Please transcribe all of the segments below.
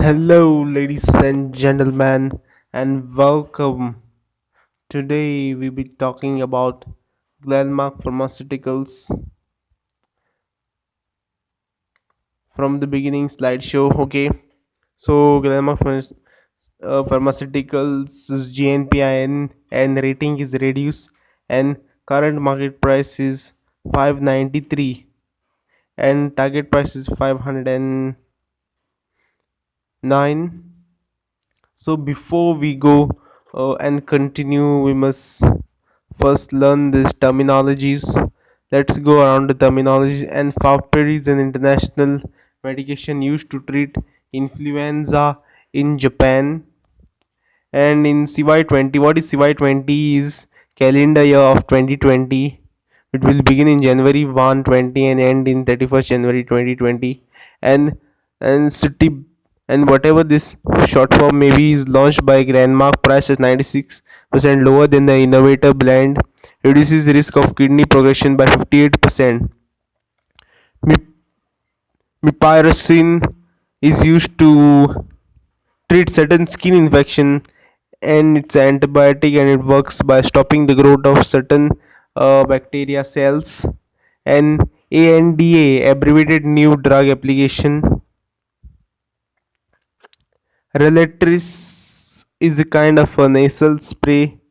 Hello, ladies and gentlemen, and welcome. Today we'll be talking about Glanmark Pharmaceuticals from the beginning slideshow. Okay, so Pharmaceuticals GNPIN and rating is reduced, and current market price is 593, and target price is 509. So before we go and continue, we must first learn these terminologies. Let's go around the terminology. And Favipiravir is an international medication used to treat influenza in Japan. And in CY20, what is CY20 is calendar year of 2020. It will begin in January 1, 20 and end in 31st January 2020. And city and whatever this short form maybe is launched by Glanmark, price is 96% lower than the innovator blend, reduces risk of kidney progression by 58%. Mipirocin is used to treat certain skin infection, and it's an antibiotic and it works by stopping the growth of certain bacteria cells. And ANDA, abbreviated new drug application. Relatrice is a kind of a nasal spray,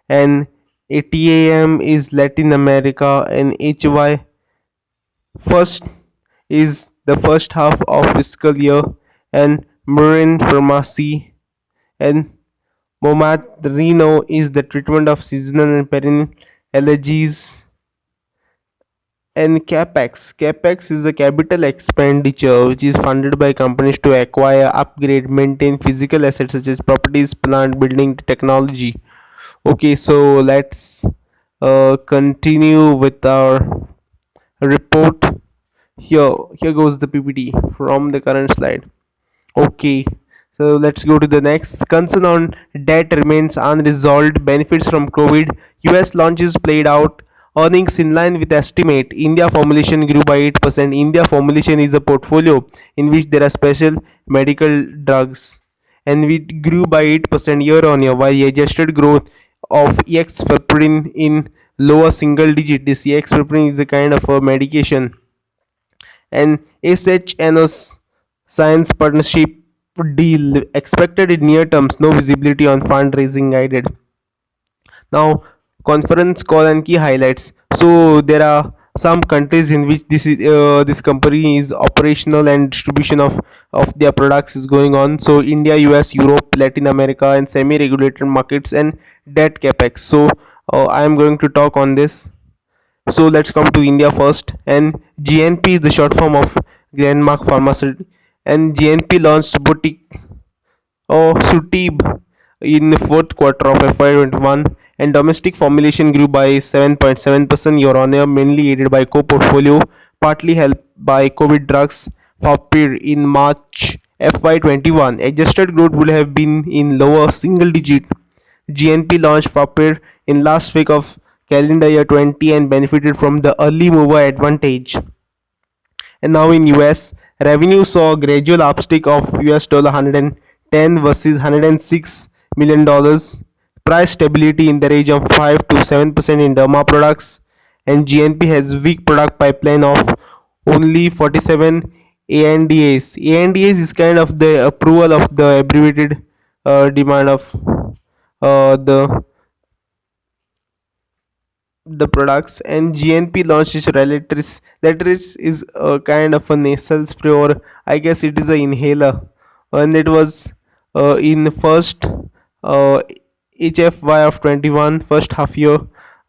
and ATAM is Latin America, and HY first is the first half of fiscal year, and Marin Pharmacy, and Momatrino is the treatment of seasonal and perennial allergies. And CAPEX is a capital expenditure which is funded by companies to acquire, upgrade, maintain physical assets such as properties, plant, building, technology. Okay, so let's continue with our report. Here goes the PPT from the current slide. Okay, so let's go to the next. Concern on debt remains unresolved. Benefits from COVID. US launches played out. Earnings in line with estimate. India formulation grew by 8%. India formulation is a portfolio in which there are special medical drugs, and we grew by 8% year on year, while adjusted growth of exfeprin in lower single digit. This exfeprin is a kind of a medication. And SHNO's science partnership deal expected in near terms, no visibility on fundraising guided. Now, conference call and key highlights. So there are some countries in which this company is operational and distribution of their products is going on. So India, US, Europe, Latin America, and semi-regulated markets, and debt capex. So I am going to talk on this. So let's come to India first. And GNP is the short form of Glanmark Pharmaceutical, and GNP launched boutique Sutib in the fourth quarter of FY21, and domestic formulation grew by 7.7% year on year, mainly aided by co-portfolio, partly helped by COVID drugs. Favipiravir in March FY21, adjusted growth would have been in lower single digit. GNP launched Favipiravir in last week of calendar year 20 and benefited from the early mover advantage. And now in US, revenue saw a gradual uptick of $110 versus $106 million. Price stability in the range of 5 to 7% in derma products, and GNP has weak product pipeline of only 47 ANDAs. ANDAs is kind of the approval of the abbreviated demand of the products. And GNP launches Relatrice. Relatrice is a kind of a nasal spray, or I guess it is a inhaler, and it was in the first HFY of 21 first half year,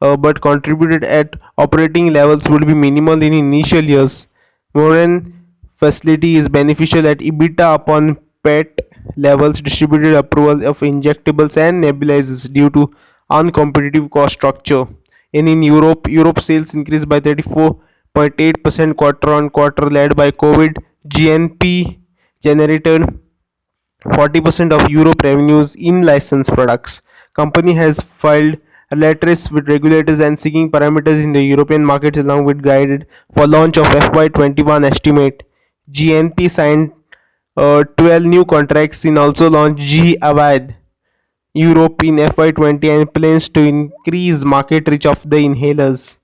but contributed at operating levels would be minimal in initial years. Moran facility is beneficial at EBITDA upon PET levels, distributed approval of injectables and nebulizers due to uncompetitive cost structure. And in Europe sales increased by 34.8% quarter on quarter, led by COVID. GNP generated 40% of Europe revenues in licensed products. Company has filed letters with regulators and seeking parameters in the European markets along with guided for launch of FY21 estimate. GNP signed 12 new contracts in also launched G Avad Europe in FY20 and plans to increase market reach of the inhalers.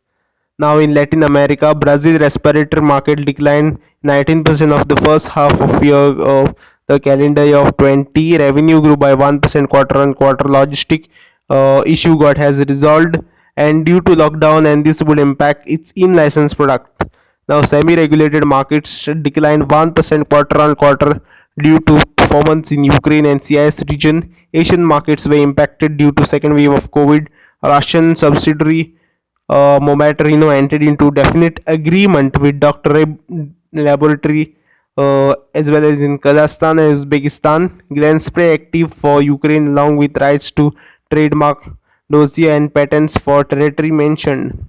Now in Latin America, Brazil respiratory market declined 19% of the first half of year of the calendar year of 20. Revenue grew by 1% quarter on quarter. Logistic issue got has resolved, and due to lockdown, and this would impact its in-license product. Now semi-regulated markets declined 1% quarter on quarter due to performance in Ukraine and CIS region. Asian markets were impacted due to second wave of COVID. Russian subsidiary Momatrino entered into definite agreement with Dr. Laboratory as well as in Kazakhstan and Uzbekistan. Glanspray active for Ukraine along with rights to trademark dossier and patents for territory mentioned.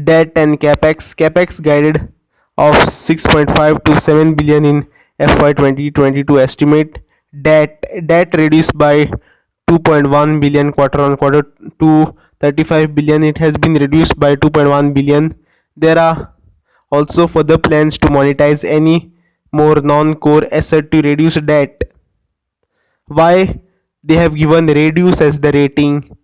Debt and capex guided of 6.5 to 7 billion in FY 2022 estimate. Debt reduced by 2.1 billion quarter on quarter to 35 billion. It has been reduced by 2.1 billion. There are also further plans to monetize any more non-core asset to reduce debt. Why they have given reduce as the rating?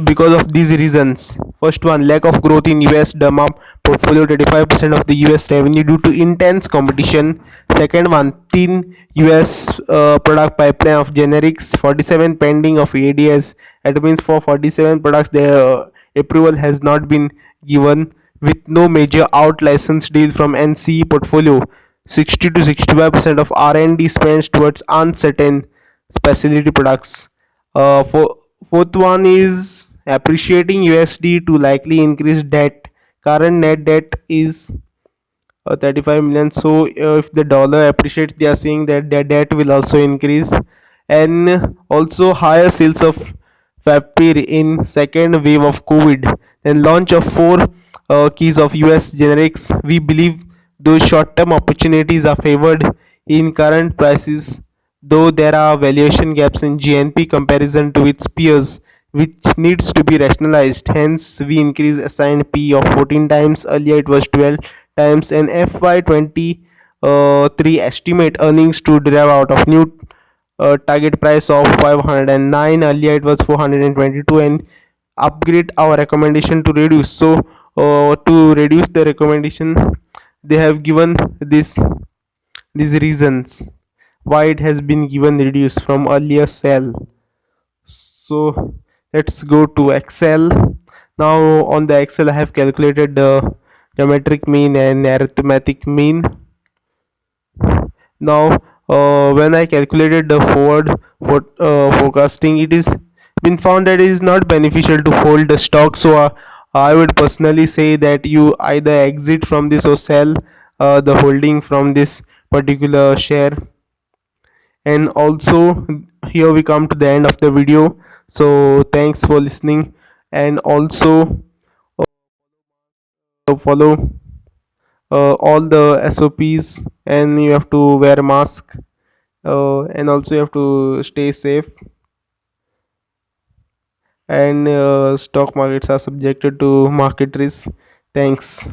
Because of these reasons. First one, lack of growth in US derma portfolio, 35% of the US revenue due to intense competition. Second one, thin US product pipeline of generics, 47 pending of ADS. That means for 47 products their approval has not been given, with no major out license deal from NCE portfolio. 60 to 65% of R&D spends towards uncertain specialty products. Fourth one is appreciating USD to likely increase debt. Current net debt is 35 million. So if the dollar appreciates, they are saying that their debt will also increase, and also higher sales of Fapir in second wave of COVID, and launch of four keys of US generics. We believe those short-term opportunities are favored in current prices, though there are valuation gaps in GNP comparison to its peers, which needs to be rationalized. Hence, we increase assigned P of 14 times. Earlier, it was 12 times, and FY23 estimate earnings to derive out of new target price of 509. Earlier, it was 422, and upgrade our recommendation to reduce. So, to reduce the recommendation, they have given these reasons why it has been given reduced from earlier sell. So let's go to Excel. Now on the Excel I have calculated the geometric mean and arithmetic mean. Now when I calculated the forecasting, it is been found that it is not beneficial to hold the stock. So I would personally say that you either exit from this or sell the holding from this particular share. And also here we come to the end of the video, so thanks for listening, and also follow all the SOPs, and you have to wear a mask, and also you have to stay safe, and stock markets are subjected to market risk. Thanks.